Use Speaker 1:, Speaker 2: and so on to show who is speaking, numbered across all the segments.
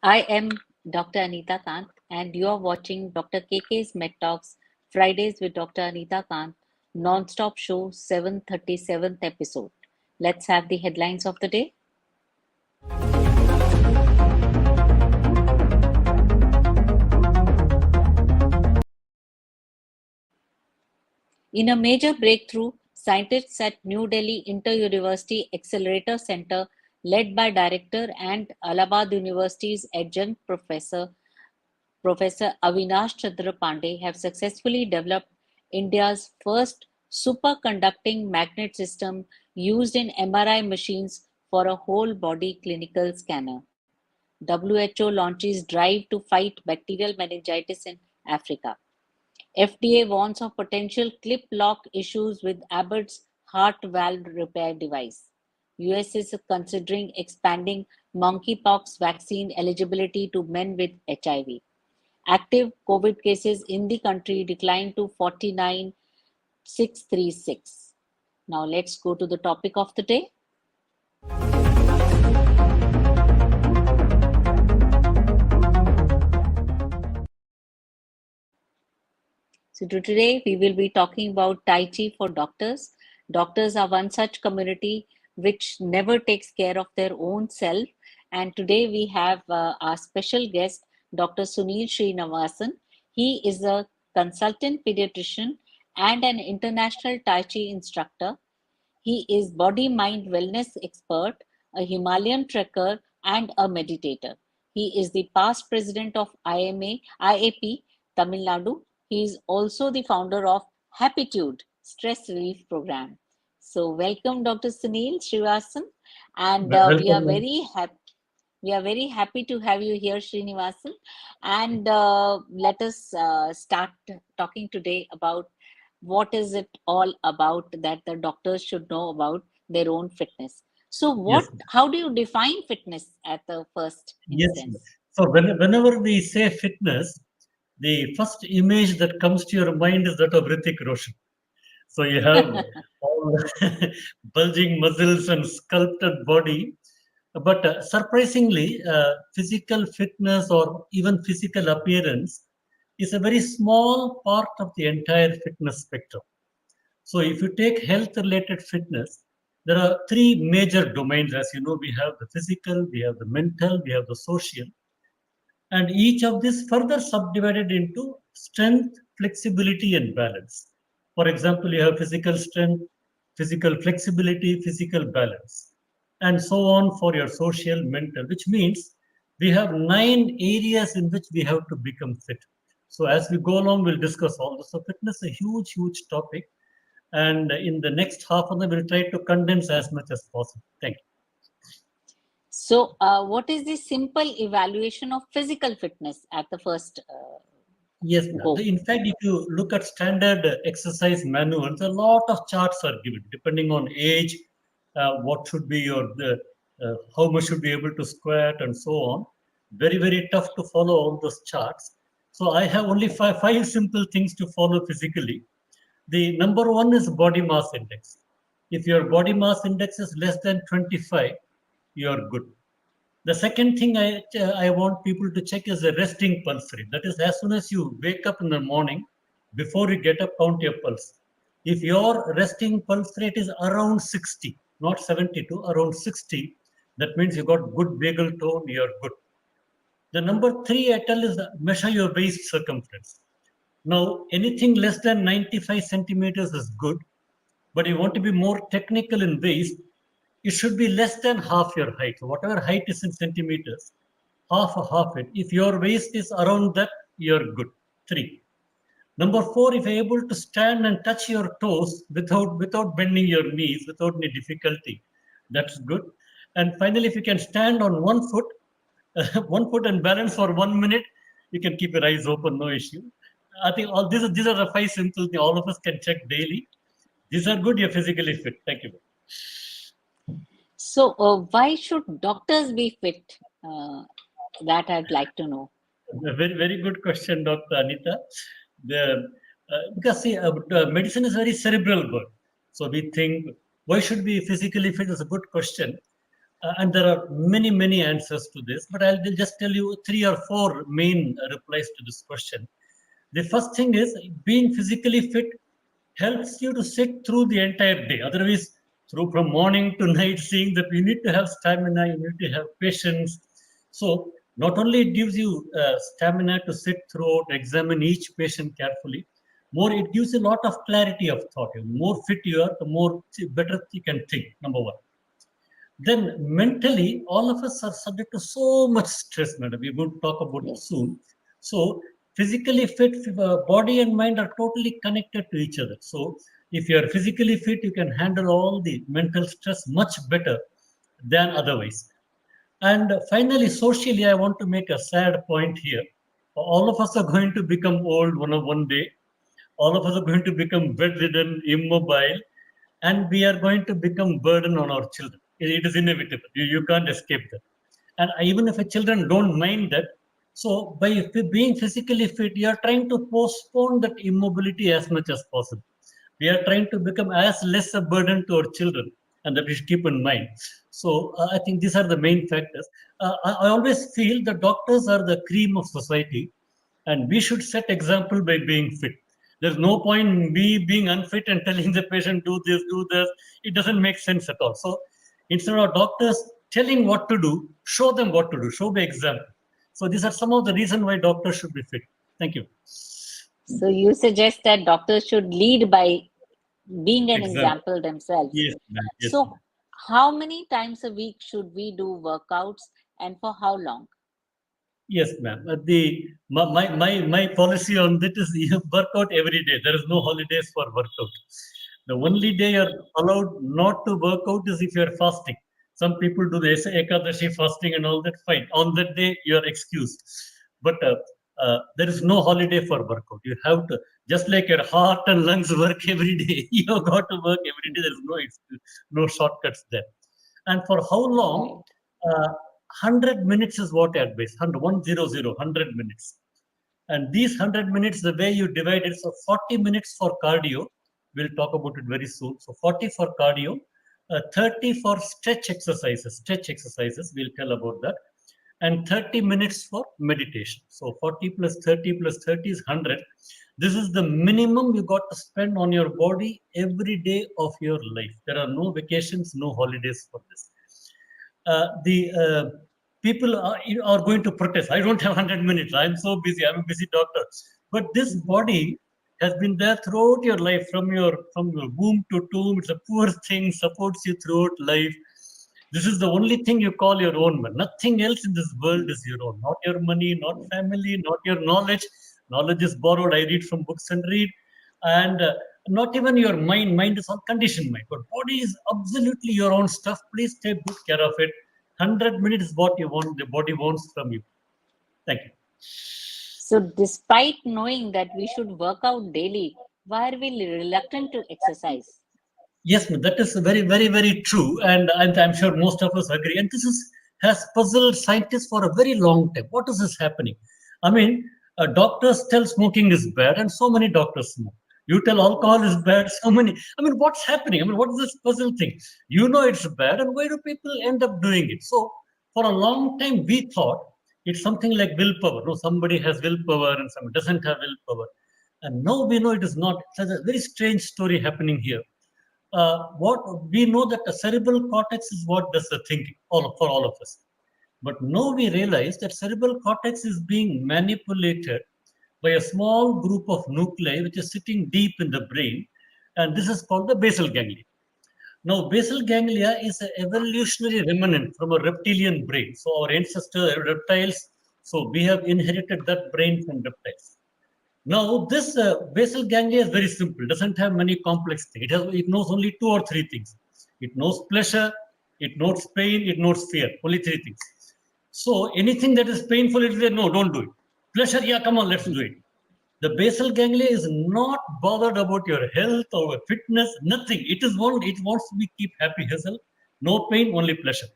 Speaker 1: I am Dr. Anita Kant, and you are watching Dr. KK's Med Talks Fridays with Dr. Anita Kant, non-stop show 737th episode. Let's have the headlines of the day. In a major breakthrough, scientists at New Delhi Inter-University Accelerator Center, led by Director and Allahabad University's adjunct Professor Avinash Chandra Pandey, have successfully developed India's first superconducting magnet system used in MRI machines for a whole body clinical scanner. WHO launches drive to fight bacterial meningitis in Africa. FDA warns of potential clip lock issues with Abbott's heart valve repair device. US is considering expanding monkeypox vaccine eligibility to men with HIV. Active COVID cases in the country declined to 49,636. Now let's go to the topic of the day. So today we will be talking about Tai Chi for doctors. Doctors are one such community which never takes care of their own self. And today we have our special guest, Dr. Sunil Srinivasan. He is a consultant pediatrician and an international Tai Chi instructor. He is body mind wellness expert, a Himalayan trekker, and a meditator. He is the past president of IAP Tamil Nadu. He is also the founder of Happitude Stress Relief Program. So, welcome, Dr. Sunil Srivasan, and we are
Speaker 2: Welcome.
Speaker 1: very happy. We are very happy to have you here, Srinivasan. And let us start talking today about what is it all about that the doctors should know about their own fitness. So,
Speaker 2: Yes,
Speaker 1: how do you define fitness at the first
Speaker 2: yes.
Speaker 1: instance?
Speaker 2: So whenever we say fitness, the first image that comes to your mind is that of Hrithik Roshan. So you have all bulging muscles and sculpted body. But surprisingly, physical fitness or even physical appearance is a very small part of the entire fitness spectrum. So if you take health related fitness, there are three major domains. As you know, we have the physical, we have the mental, we have the social. And each of these further subdivided into strength, flexibility, and balance. For example, you have physical strength, physical flexibility, physical balance, and so on for your social, mental, which means we have 9 areas in which we have to become fit. So as we go along, we'll discuss all this. So fitness is a huge, huge topic. And in the next half an hour, we'll try to condense as much as possible. Thank you.
Speaker 1: So, what is the simple evaluation of physical fitness at the first
Speaker 2: Yes, ma'am.
Speaker 1: go?
Speaker 2: In fact, if you look at standard exercise manuals, a lot of charts are given depending on age, what should be how much should be able to squat and so on. Very, very tough to follow all those charts. So I have only five simple things to follow physically. The number one is body mass index. If your body mass index is less than 25, you are good. The second thing I want people to check is the resting pulse rate. That is, as soon as you wake up in the morning, before you get up, count your pulse. If your resting pulse rate is around 60, not 72, around 60, that means you got good vagal tone, you're good. The number three I tell is measure your waist circumference. Now, anything less than 95 centimeters is good, but you want to be more technical in waist, it should be less than half your height. So whatever height is in centimeters, half it. If your waist is around that, you're good. Three. Number four, if you're able to stand and touch your toes without bending your knees, without any difficulty, that's good. And finally, if you can stand on one foot, one foot and balance for 1 minute, you can keep your eyes open, no issue. I think all these are the five simple things all of us can check daily. These are good. You're physically fit. Thank you.
Speaker 1: So, why should doctors be fit? That I'd like to know.
Speaker 2: A very, very good question, Dr. Anita. Because see, medicine is very cerebral work. So we think, why should we physically fit is a good question. And there are many, many answers to this, but I'll just tell you three or four main replies to this question. The first thing is being physically fit helps you to sit through the entire day. Otherwise, through from morning to night, seeing that you need to have stamina, you need to have patience. So not only it gives you stamina to sit throughout, examine each patient carefully, more it gives a lot of clarity of thought. The more fit you are, the more better you can think. Number one. Then mentally, all of us are subject to so much stress, madam. We're going to talk about it
Speaker 1: Yes.
Speaker 2: soon. So, physically fit, body and mind are totally connected to each other. So, if you are physically fit, you can handle all the mental stress much better than otherwise. And finally, socially, I want to make a sad point here. All of us are going to become old one day. All of us are going to become bedridden, immobile, and we are going to become burden on our children. It is inevitable. You can't escape that. And even if the children don't mind that, so by being physically fit, you are trying to postpone that immobility as much as possible. We are trying to become as less a burden to our children, and that we should keep in mind. So I think these are the main factors. I always feel the doctors are the cream of society, and we should set example by being fit. There's no point in me being unfit and telling the patient do this, do this. It doesn't make sense at all. So instead of doctors telling what to do, show them what to do, show by example. So these are some of the reasons why doctors should be fit. Thank you.
Speaker 1: So you suggest that doctors should lead by being an
Speaker 2: Example.
Speaker 1: example themselves.
Speaker 2: Yes, ma'am. Yes,
Speaker 1: So,
Speaker 2: ma'am.
Speaker 1: how many times a week should we do workouts and for how long?
Speaker 2: Yes, ma'am. The my policy on that is you work out every day. There is no holidays for workout. The only day you're allowed not to work out is if you're fasting. Some people do the Ekadashi fasting and all that. Fine. On that day, you're excused. But there is no holiday for workout. You have to, just like your heart and lungs work every day, you have got to work every day. There is no excuse, no shortcuts there. And for how long?
Speaker 1: Right.
Speaker 2: 100 minutes is what I advise. 100 minutes. And these 100 minutes, the way you divide it, so 40 minutes for cardio. We'll talk about it very soon. So 40 for cardio, 30 for stretch exercises. Stretch exercises, we'll tell about that. And 30 minutes for meditation. So 40 plus 30 plus 30 is 100. This is the minimum you got to spend on your body every day of your life. There are no vacations, no holidays for this. The people are going to protest. I don't have 100 minutes. I'm so busy. I'm a busy doctor. But this body has been there throughout your life, from your womb to tomb. It's a poor thing, supports you throughout life. This is the only thing you call your own, man. Nothing else in this world is your own. Not your money, not family, not your knowledge. Knowledge is borrowed. I read from books and read. And not even your mind. Mind is all conditioned mind. But body is absolutely your own stuff. Please take good care of it. 100 minutes is what you want, the body wants from you. Thank you.
Speaker 1: So, despite knowing that we should work out daily, why are we reluctant to exercise?
Speaker 2: Yes, ma'am, that is very, very, very true. And I'm sure most of us agree. And this is has puzzled scientists for a very long time. What is this happening? I mean, doctors tell smoking is bad, and so many doctors smoke. You tell alcohol is bad, so many. I mean, what's happening? I mean, what is this puzzle thing? You know it's bad, and why do people end up doing it? So, for a long time, we thought it's something like willpower. No, somebody has willpower and somebody doesn't have willpower. And now we know it is not. There's a very strange story happening here. What we know that the cerebral cortex is what does the thinking for all of us. But now we realize that cerebral cortex is being manipulated by a small group of nuclei which is sitting deep in the brain, and this is called the basal ganglia. Now, basal ganglia is an evolutionary remnant from a reptilian brain. So, our ancestors are reptiles. So, we have inherited that brain from reptiles. Now, this basal ganglia is very simple, doesn't have many complex things. It knows only two or three things. It knows pleasure, it knows pain, it knows fear. Only three things. So, anything that is painful, it will say, no, don't do it. Pleasure, yeah, come on, let's do it. The basal ganglia is not bothered about your health or fitness, nothing. It wants to be keep happy herself, no pain, only pleasure.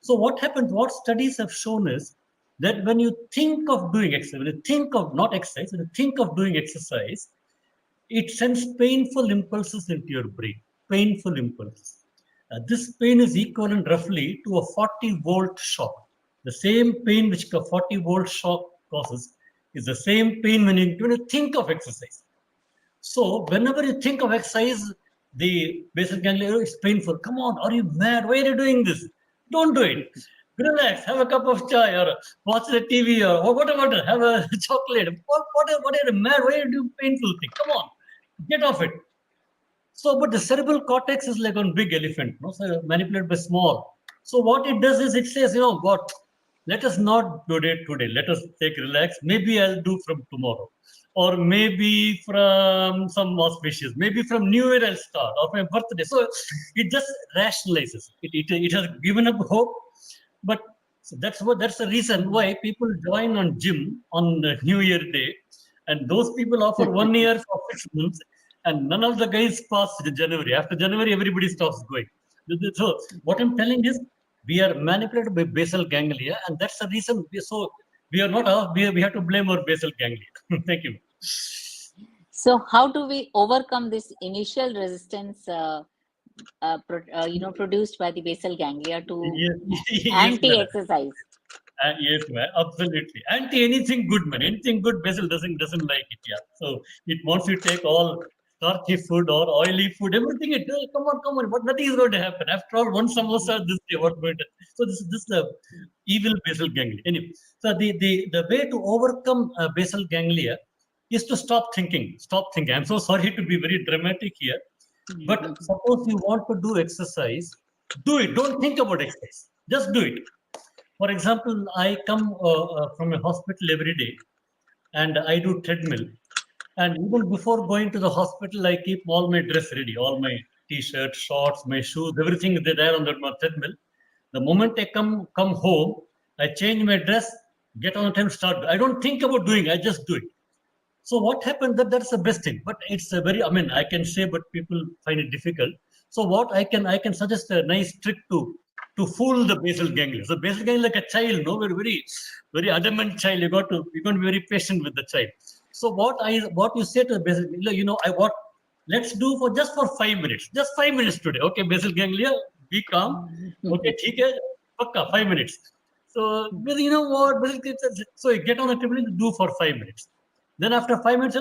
Speaker 2: So what happens, what studies have shown is that when you think of doing exercise, when you think of not exercise, when you think of doing exercise, it sends painful impulses into your brain. Painful impulses. This pain is equivalent roughly to a 40-volt shock. The same pain which a 40-volt shock causes is the same pain when you think of exercise. So whenever you think of exercise, the basal ganglia is painful. Come on, are you mad? Why are you doing this? Don't do it. Relax, have a cup of chai or watch the TV or whatever. Have a chocolate. What are you mad? Why are you doing painful thing? Come on, get off it. So, but the cerebral cortex is like a big elephant, no? So manipulated by small. So what it does is it says, you know what? Let us not do it today. Let us take relax. Maybe I'll do from tomorrow, or maybe from some auspicious. Maybe from New Year I'll start, or my birthday. So it just rationalizes. It has given up hope, but so that's the reason why people join on gym on New Year Day, and those people offer 1 year for 6 months, and none of the guys pass January. After January, everybody stops going. So what I'm telling is, we are manipulated by basal ganglia, and that's the reason. We are not we have to blame our basal ganglia. Thank you.
Speaker 1: So how do we overcome this initial resistance, produced by the basal ganglia to
Speaker 2: Yes, yes, madam.
Speaker 1: anti-exercise?
Speaker 2: Yes, man, absolutely. Anti anything good, man. Anything good, Basil doesn't like it. Yeah. So it wants you to take all starchy food or oily food, everything. Come on. But nothing is going to happen. After all, one samosa this day, what going to? So this is the evil basal ganglia. Anyway, so the way to overcome basal ganglia is to stop thinking. Stop thinking. I'm so sorry to be very dramatic here, but suppose you want to do exercise, do it. Don't think about exercise. Just do it. For example, I come from a hospital every day and I do treadmill. And even before going to the hospital, I keep all my dress ready, all my t-shirts, shorts, my shoes, everything is there on the treadmill. The moment I come home, I change my dress, get on the time, start. I don't think about doing, I just do it. So what happened? That's the best thing, but it's a very. I mean, I can say, but people find it difficult. So what I can suggest a nice trick to fool the basal ganglia. So basal ganglia like a child, no, very adamant child. You're going to be very patient with the child. So what you say to the basal ganglia, let's do for 5 minutes, just 5 minutes today. Okay, basal ganglia, be calm. Okay, ठीक है, पक्का 5 minutes. So you know what? So you get on the table and do for 5 minutes. Then after 5 minutes,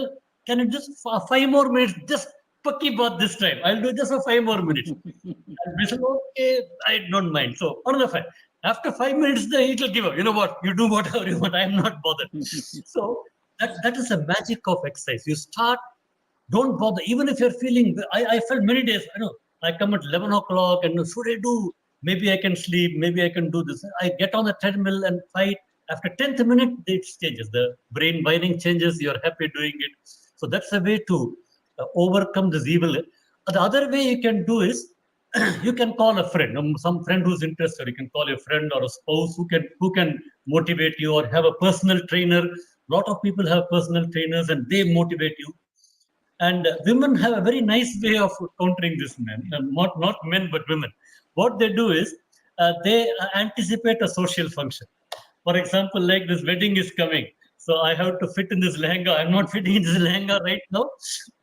Speaker 2: can you just for 5 more minutes? Just paki baat this time. I'll do just for 5 more minutes. And we said, okay, I don't mind. So another 5. After 5 minutes, it will give up. You know what? You do whatever you want. I'm not bothered. So that is the magic of exercise. You start, don't bother. Even if you're feeling, I felt many days, I come at 11 o'clock and should I do? Maybe I can sleep. Maybe I can do this. I get on the treadmill and fight. After 10th minute, it changes. The brain wiring changes. You're happy doing it. So that's a way to overcome this evil. The other way you can do is you can call a friend, some friend who's interested. You can call a friend or a spouse who can motivate you, or have a personal trainer. A lot of people have personal trainers and they motivate you. And women have a very nice way of countering this, men, not men but women. What they do is they anticipate a social function. For example, like this wedding is coming, so I have to fit in this lehenga. I'm not fitting in this lehenga right now,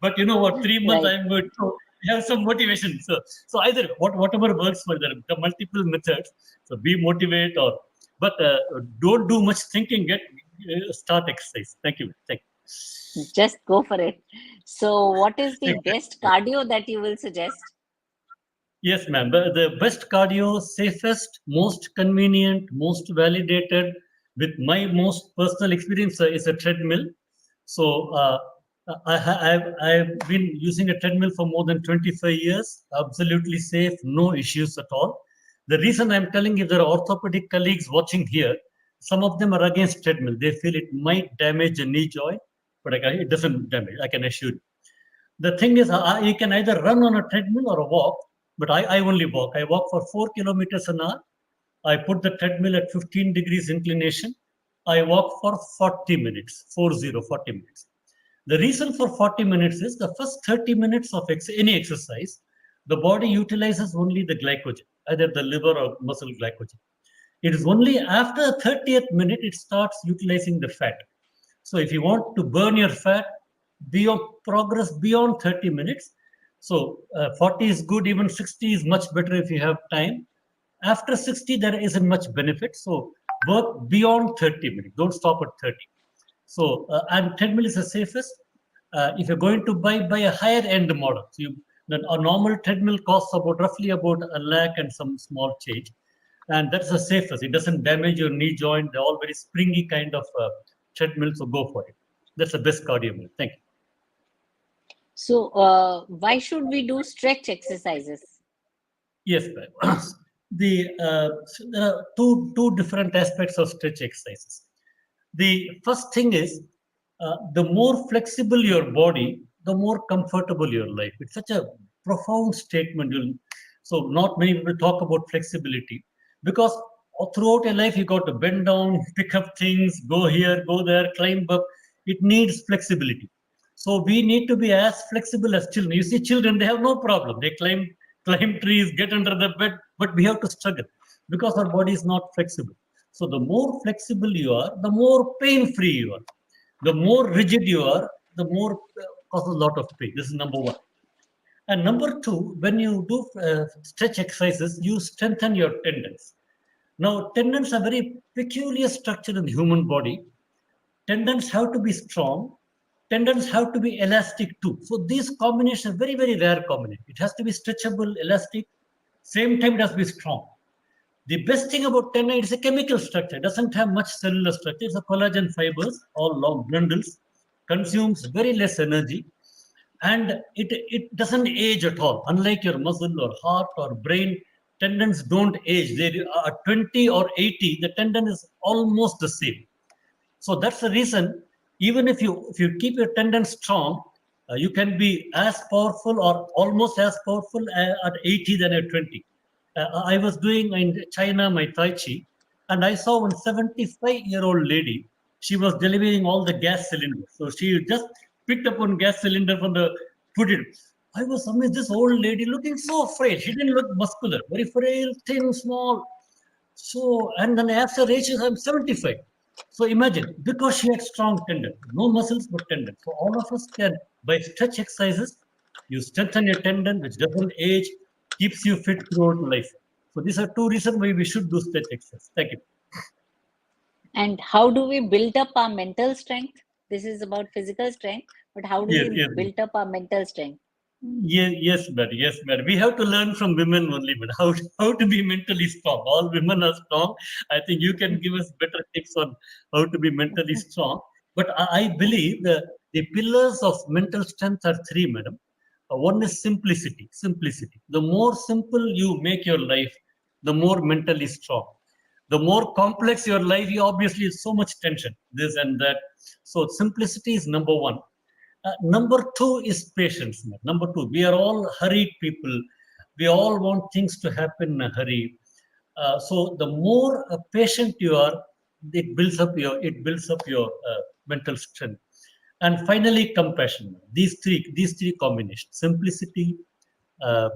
Speaker 2: but you know what? 3 months
Speaker 1: Right.
Speaker 2: I'm going to have some motivation. So either whatever works for them. The multiple methods. So be motivate, but don't do much thinking. Start exercise. Thank you. Thank you.
Speaker 1: Just go for it. So what is the
Speaker 2: Exactly.
Speaker 1: best cardio that you will suggest?
Speaker 2: Yes, ma'am. The best cardio, safest, most convenient, most validated, with my most personal experience, is a treadmill. So I've been using a treadmill for more than 25 years. Absolutely safe, no issues at all. The reason I'm telling, if there are orthopedic colleagues watching here, some of them are against treadmill. They feel it might damage a knee joint, but it doesn't damage. I can assure you. The thing is, you can either run on a treadmill or a walk, but I only walk. I walk for 4 kilometers an hour. I put the treadmill at 15 degrees inclination. I walk for 40 minutes, 40 minutes. The reason for 40 minutes is the first 30 minutes of any exercise, the body utilizes only the glycogen, either the liver or muscle glycogen. It is only after the 30th minute it starts utilizing the fat. So if you want to burn your fat, progress beyond 30 minutes, So 40 is good, even 60 is much better if you have time. After 60, there isn't much benefit. So work beyond 30 minutes. Don't stop at 30. So, and treadmill is the safest. If you're going to buy a higher end model, so a normal treadmill costs about roughly about a lakh and some small change, and that's the safest. It doesn't damage your knee joint. They're all very springy kind of treadmills, so go for it. That's the best cardio meal. Thank you.
Speaker 1: So, why should we do stretch exercises?
Speaker 2: Yes, ma'am. So there are two different aspects of stretch exercises. The first thing is the more flexible your body, the more comfortable your life. It's such a profound statement. So not many people talk about flexibility because throughout your life you got to bend down, pick up things, go here, go there, climb up. It needs flexibility. So we need to be as flexible as children. You see, children, they have no problem. They climb trees, get under the bed, but we have to struggle because our body is not flexible. So the more flexible you are, the more pain-free you are. The more rigid you are, the more causes a lot of pain. This is number one. And number two, when you do stretch exercises, you strengthen your tendons. Now, tendons are very peculiar structure in the human body. Tendons have to be strong. Tendons have to be elastic too. So these combinations are very, very rare combination. It has to be stretchable, elastic. Same time, it has to be strong. The best thing about tendon is a chemical structure. It doesn't have much cellular structure. It's a collagen fibers, all long bundles, consumes very less energy, and it doesn't age at all. Unlike your muscle or heart or brain, tendons don't age. They are 20 or 80, the tendon is almost the same. So that's the reason, even if you keep your tendon strong, you can be as powerful or almost as powerful at 80 than at 20. I was doing in China my Tai Chi, and I saw one 75-year-old lady. She was delivering all the gas cylinders. So she just picked up one gas cylinder from the put it. I was amazed. This old lady looking so frail. She didn't look muscular, very frail, thin, small. So, and then after age, I'm 75. So imagine, because she had strong tendon, no muscles but tendon. So all of us can, by stretch exercises, you strengthen your tendon, which doesn't age, keeps you fit throughout life. So these are two reasons why we should do stretch exercise. Thank you.
Speaker 1: And how do we build up our mental strength? This is about physical strength, but how do
Speaker 2: Yes,
Speaker 1: we
Speaker 2: yes.
Speaker 1: build up our mental strength?
Speaker 2: Yes, madam. Yes, madam. We have to learn from women only, but how to be mentally strong. All women are strong. I think you can give us better tips on how to be mentally strong. But I believe the pillars of mental strength are three, madam. One is simplicity. Simplicity. The more simple you make your life, the more mentally strong. The more complex your life, you obviously so much tension, this and that. So simplicity is number one. Number two is patience. Number two, we are all hurried people. We all want things to happen in a hurry. So the more patient you are, it builds up your mental strength. And finally, compassion. These three combinations: simplicity, uh,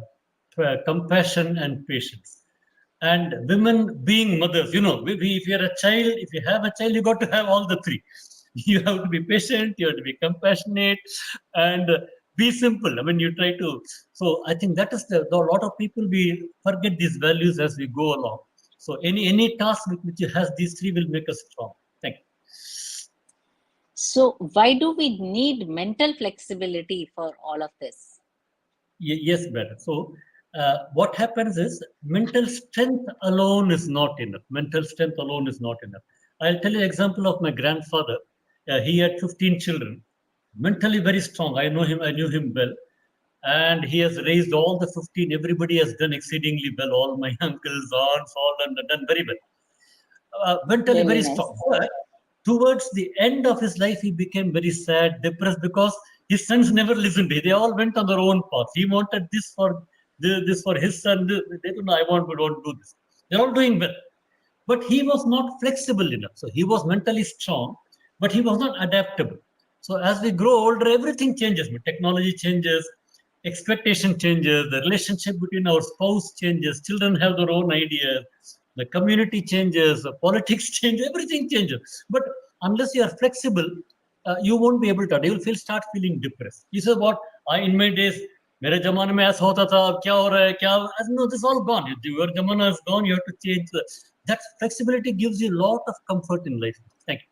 Speaker 2: compassion, and patience. And women being mothers, if you're a child, if you have a child, you got to have all the three. You have to be patient, you have to be compassionate, and be simple. I mean, you try to. So I think that is a lot of people, we forget these values as we go along. So any task which has these three will make us strong. Thank you.
Speaker 1: So, why do we need mental flexibility for all of this?
Speaker 2: Yes, better. So, what happens is mental strength alone is not enough. Mental strength alone is not enough. I'll tell you an example of my grandfather. He had 15 children, mentally very strong. I knew him well. And he has raised all the 15. Everybody has done exceedingly well. All my uncles, aunts, all done very well. Mentally
Speaker 1: Really
Speaker 2: very
Speaker 1: nice.
Speaker 2: strong. But towards the end of his life, he became very sad, depressed because his sons never listened to him. They all went on their own path. He wanted this for his son. They don't know. We don't do this. They're all doing well, but he was not flexible enough. So he was mentally strong, but he was not adaptable. So as we grow older, everything changes. Technology changes, expectation changes, the relationship between our spouse changes, children have their own ideas, the community changes, the politics change, everything changes. But unless you are flexible, you won't be able to. You will start feeling depressed. You say, "What? In my days, मेरे जमाने में ऐसा होता था, अब क्या हो रहा है, क्या, no, this all gone. Your zamana is gone, you have to change. That flexibility gives you a lot of comfort in life. Thank you.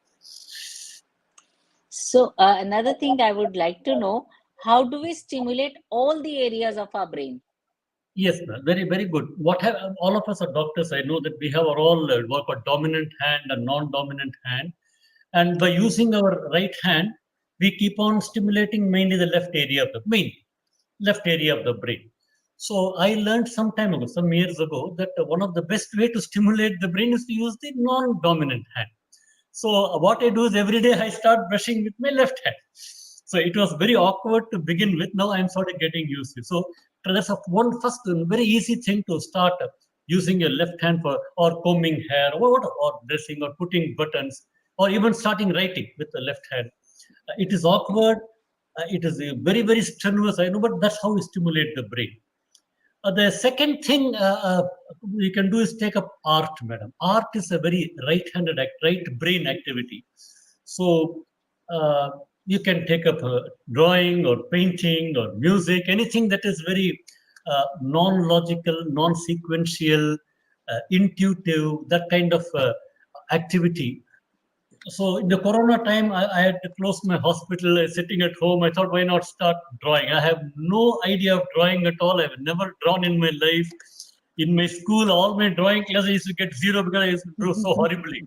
Speaker 1: So, another thing I would like to know, how do we stimulate all the areas of our brain?
Speaker 2: Yes, ma'am. Very, very good. What have all of us are doctors? I know that we have our all work a dominant hand and non-dominant hand, and by using our right hand, we keep on stimulating mainly the left area of the main left area of the brain. So I learned some time ago, some years ago, that one of the best way to stimulate the brain is to use the non-dominant hand. So what I do is every day I start brushing with my left hand. So it was very awkward to begin with. Now I'm sort of getting used to it. So that's a one first very easy thing to start using your left hand for or combing hair or dressing or putting buttons or even starting writing with the left hand. It is awkward. It is very, very strenuous. I know, but that's how we stimulate the brain. The second thing we can do is take up art, madam. Art is a very right-handed act, right brain activity. So you can take up drawing or painting or music, anything that is very non-logical, non-sequential, intuitive, that kind of activity. So in the corona time, I had to close my hospital, sitting at home. I thought, why not start drawing? I have no idea of drawing at all. I've never drawn in my life. In my school, all my drawing classes I used to get zero because I used to draw so horribly.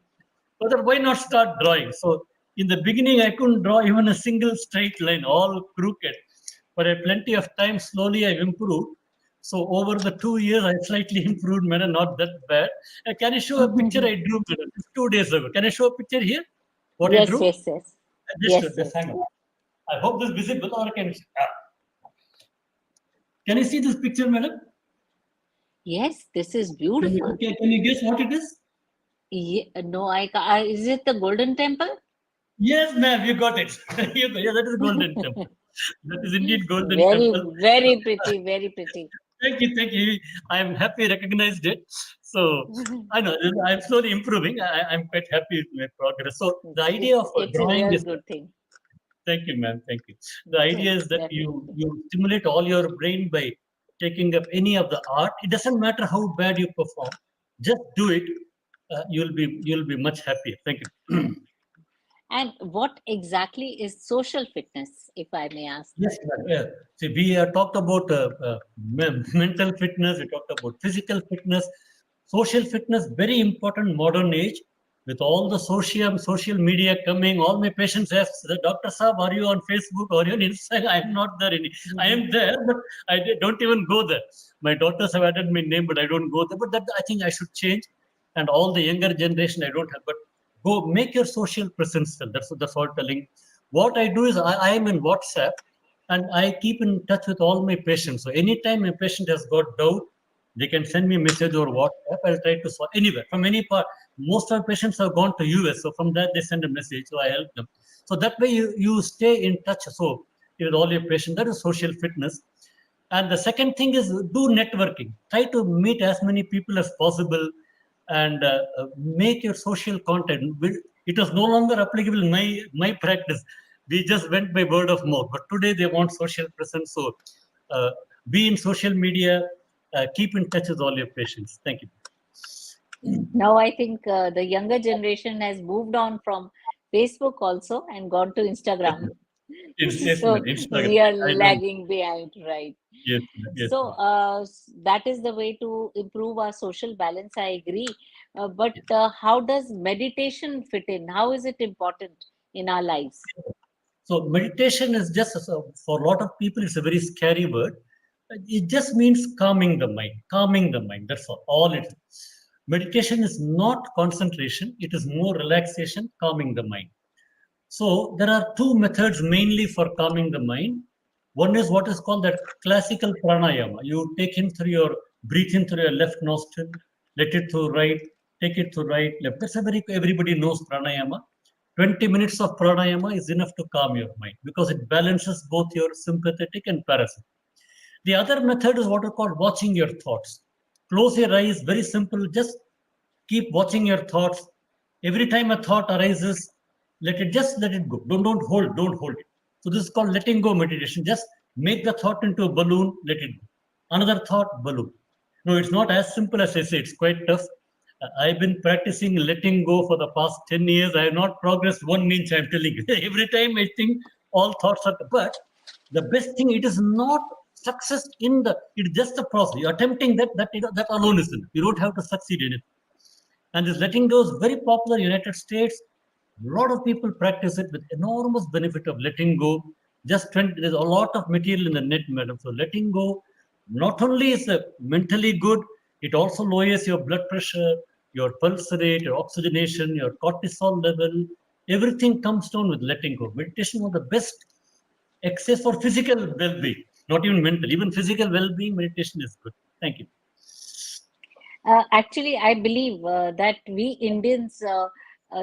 Speaker 2: So I thought, why not start drawing? So in the beginning, I couldn't draw even a single straight line, all crooked. But at plenty of time, slowly I've improved. So over the 2 years, I slightly improved, man, not that bad. Can you show a picture I drew, madam, 2 days ago? Can I show a picture here? What I
Speaker 1: Yes,
Speaker 2: drew?
Speaker 1: yes, yes. Yes,
Speaker 2: Just
Speaker 1: yes.
Speaker 2: hang on. I hope this is visible or can you see this picture, madam?
Speaker 1: Yes, this is beautiful.
Speaker 2: Can you guess what it is?
Speaker 1: No, is it the Golden Temple?
Speaker 2: Yes, ma'am, you got it. Yeah, that is Golden Temple. That is indeed Golden
Speaker 1: Very,
Speaker 2: Temple.
Speaker 1: very pretty, very pretty.
Speaker 2: Thank you, thank you. I am happy recognized it. So I know I'm slowly improving. I'm quite happy with my progress. So the idea of
Speaker 1: It's a
Speaker 2: drawing
Speaker 1: real
Speaker 2: is
Speaker 1: good thing.
Speaker 2: thank you, ma'am. Thank you. The idea is that
Speaker 1: Definitely.
Speaker 2: you stimulate all your brain by taking up any of the art. It doesn't matter how bad you perform. Just do it. You'll be much happier. Thank you.
Speaker 1: And what exactly is social fitness, if I may ask?
Speaker 2: Yes, ma'am. Yeah. See, we talked about mental fitness. We talked about physical fitness, social fitness. Very important modern age with all the social media coming. All my patients ask, the doctor Saab, are you on Facebook or you on Instagram? I'm not there. I am there, but don't even go there. My daughters have added my name, but I don't go there. But that I think I should change. And all the younger generation, I don't have. But go make your social presence. That's all telling. What I do is I am in WhatsApp and I keep in touch with all my patients. So anytime a patient has got doubt, they can send me a message or WhatsApp. I'll try to solve anywhere from any part. Most of our patients have gone to US, so from that they send a message, so I help them. So that way you stay in touch. So with all your patients, that is social fitness. And the second thing is do networking. Try to meet as many people as possible and make your social content. It was no longer applicable in my practice. We just went by word of mouth. But today they want social presence. So be in social media. Keep in touch with all your patients. Thank you.
Speaker 1: Now I think the younger generation has moved on from Facebook also and gone to Instagram.
Speaker 2: Yes,
Speaker 1: So
Speaker 2: ma'am. Instagram.
Speaker 1: we are
Speaker 2: I know.
Speaker 1: lagging behind, right?
Speaker 2: Yes, ma'am. Yes,
Speaker 1: So
Speaker 2: ma'am.
Speaker 1: that is the way to improve our social balance. I agree. But
Speaker 2: Yes.
Speaker 1: how does meditation fit in? How is it important in our lives?
Speaker 2: So meditation is just for a lot of people, it's a very scary word. It just means calming the mind. Calming the mind. That's all it is. Meditation is not concentration. It is more relaxation, calming the mind. So there are two methods mainly for calming the mind. One is what is called that classical pranayama. You take in through your breathe in through your left nostril, let it through right, take it through right, left. That's a very everybody knows pranayama. 20 minutes of pranayama is enough to calm your mind because it balances both your sympathetic and parasympathetic. The other method is what is called watching your thoughts. Close your eyes, very simple. Just keep watching your thoughts. Every time a thought arises, let it go. Don't hold it. So this is called letting go meditation. Just Make the thought into a balloon, let it go. Another thought, balloon. No, it's not as simple as I say, it's quite tough. I've been practicing letting go for the past 10 years. I have not progressed 1 inch, I'm telling you. Every time I think all thoughts are, but the best thing, it is not success in the, it's just a process. You're attempting that alone is enough. You don't have to succeed in it. And this letting go is very popular in United States. A lot of people practice it with enormous benefit of letting go. Just 20, there's a lot of material in the net, madam. So letting go not only is mentally good, it also lowers your blood pressure, your pulse rate, your oxygenation, your cortisol level. Everything comes down with letting go. Meditation was the best exercise for physical well-being, not even mental. Even physical well-being, meditation is good. Thank you.
Speaker 1: Actually, I believe that we Indians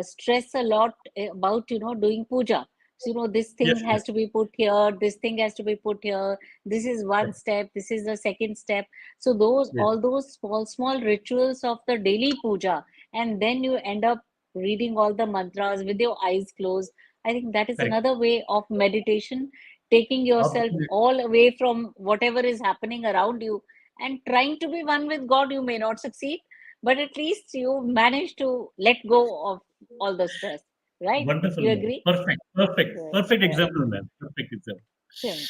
Speaker 1: stress a lot about, doing puja. So, this
Speaker 2: Yes,
Speaker 1: thing
Speaker 2: yes,
Speaker 1: has to be put here, this thing has to be put here, this is one
Speaker 2: correct.
Speaker 1: step, this is the second step. So,
Speaker 2: Yes,
Speaker 1: all those small rituals of the daily puja, and then you end up reading all the mantras with your eyes closed. I think that is
Speaker 2: correct.
Speaker 1: another way of meditation, taking yourself
Speaker 2: Absolutely.
Speaker 1: all away from whatever is happening around you and trying to be one with God. You may not succeed, but at least you manage to let go of all the stress, right?
Speaker 2: Wonderful,
Speaker 1: You
Speaker 2: ma'am.
Speaker 1: agree?
Speaker 2: Perfect, perfect,
Speaker 1: Right,
Speaker 2: perfect
Speaker 1: right.
Speaker 2: example, ma'am. Perfect example.
Speaker 1: Right.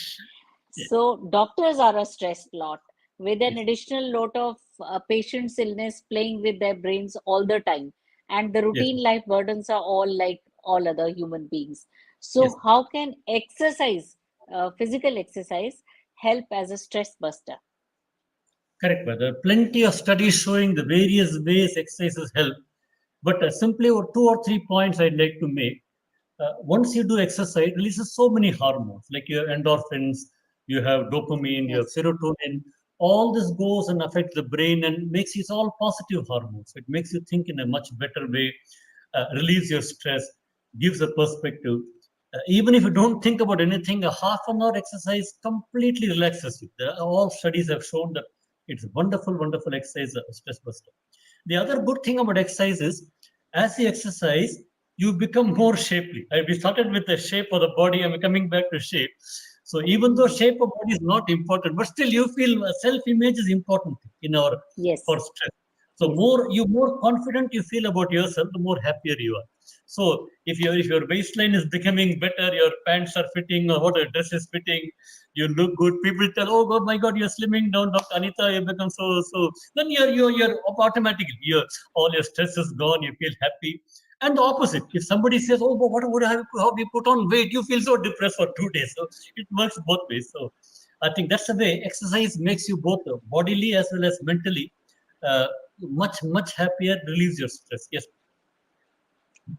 Speaker 2: Yeah.
Speaker 1: So, doctors are a stressed lot with an
Speaker 2: Yes,
Speaker 1: additional lot of patients' illness playing with their brains all the time. And the
Speaker 2: yes,
Speaker 1: routine life burdens are all like all other human beings.
Speaker 2: yes.
Speaker 1: So, how can exercise, physical exercise, help as a stress buster?
Speaker 2: Correct, but there are plenty of studies showing the various ways exercises help. But simply two or three points I'd like to make. Once you do exercise, it releases so many hormones, like your endorphins, you have dopamine, you have
Speaker 1: Yes.
Speaker 2: serotonin. All this goes and affects the brain and makes it all positive hormones. It makes you think in a much better way, relieves your stress, gives a perspective. Even if you don't think about anything, a half an hour exercise completely relaxes you. All studies have shown that it's wonderful, wonderful exercise, stress buster. The other good thing about exercise is, as you exercise, you become more shapely. We started with the shape of the body and we're coming back to shape. So even though
Speaker 1: Mhm.
Speaker 2: shape of body is not important, but still you feel self-image is important in our for
Speaker 1: Yes.
Speaker 2: stress. So
Speaker 1: Yes.
Speaker 2: more confident you feel about yourself, the more happier you are. So if your waistline is becoming better, your pants are fitting or what a dress is fitting, you look good. People tell, "Oh God, my God, you're slimming down, Dr. Anita. You become so." Then you're automatically all your stress is gone. You feel happy. And the opposite, if somebody says, "Oh, but what have you put on weight?" You feel so depressed for 2 days. So it works both ways. So I think that's the way exercise makes you both bodily as well as mentally uh, much happier, relieves your stress. Yes,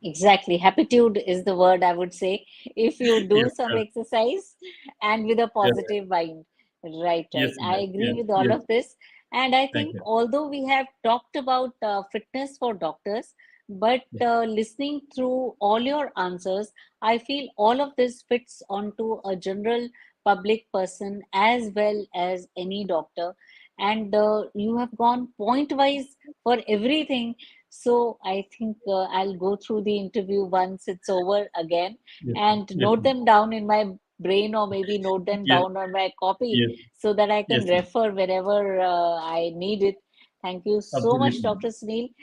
Speaker 1: Exactly. Happitude is the word I would say. If you do
Speaker 2: yes,
Speaker 1: some exercise and with a
Speaker 2: yes,
Speaker 1: positive mind. Right,
Speaker 2: yes,
Speaker 1: right. I
Speaker 2: ma'am.
Speaker 1: agree
Speaker 2: Yes,
Speaker 1: with all
Speaker 2: yes.
Speaker 1: of this. And I
Speaker 2: Thank
Speaker 1: think
Speaker 2: you.
Speaker 1: although we have talked about fitness for doctors, but
Speaker 2: Yes,
Speaker 1: listening through all your answers, I feel all of this fits onto a general public person as well as any doctor. And you have gone point wise for everything, so I think I'll go through the interview once it's over again
Speaker 2: yes,
Speaker 1: and
Speaker 2: yes,
Speaker 1: note
Speaker 2: ma'am.
Speaker 1: them down in my brain or maybe note them
Speaker 2: Yes,
Speaker 1: down on my copy
Speaker 2: yes,
Speaker 1: so that I can
Speaker 2: yes, ma'am.
Speaker 1: refer whenever I need it. Thank you so much,
Speaker 2: Absolutely.
Speaker 1: Dr. Sunil.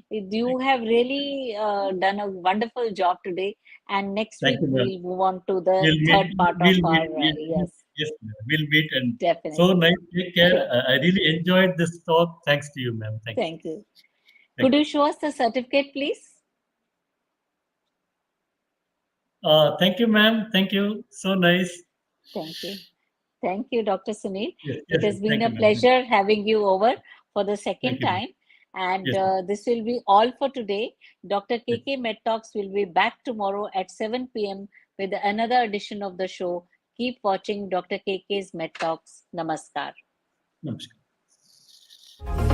Speaker 1: You have really done a wonderful job today. And next
Speaker 2: Thank
Speaker 1: week
Speaker 2: you, ma'am.
Speaker 1: we'll move on to the
Speaker 2: We'll meet.
Speaker 1: third part of
Speaker 2: We'll meet.
Speaker 1: our,
Speaker 2: Yes, ma'am. We'll meet. And so
Speaker 1: definitely.
Speaker 2: nice. Take care.
Speaker 1: Sure.
Speaker 2: I really enjoyed this talk. Thanks to you, ma'am. Thanks.
Speaker 1: Thank you.
Speaker 2: Thank
Speaker 1: Could
Speaker 2: you.
Speaker 1: you show us the certificate, please?
Speaker 2: Thank you, ma'am. Thank you. So nice.
Speaker 1: Thank you. Thank you, Dr. Sunil.
Speaker 2: Yes,
Speaker 1: It
Speaker 2: yes,
Speaker 1: has been
Speaker 2: thank
Speaker 1: a
Speaker 2: you, ma'am.
Speaker 1: pleasure having you over for the
Speaker 2: Thank
Speaker 1: second
Speaker 2: you, ma'am.
Speaker 1: time. And
Speaker 2: Yes, ma'am.
Speaker 1: this will be all for today. Dr.
Speaker 2: Yes.
Speaker 1: KK Med Talks will be back tomorrow at 7 p.m. with another edition of the show. Keep watching Dr. KK's Med Talks. Namaskar.
Speaker 2: Namaskar.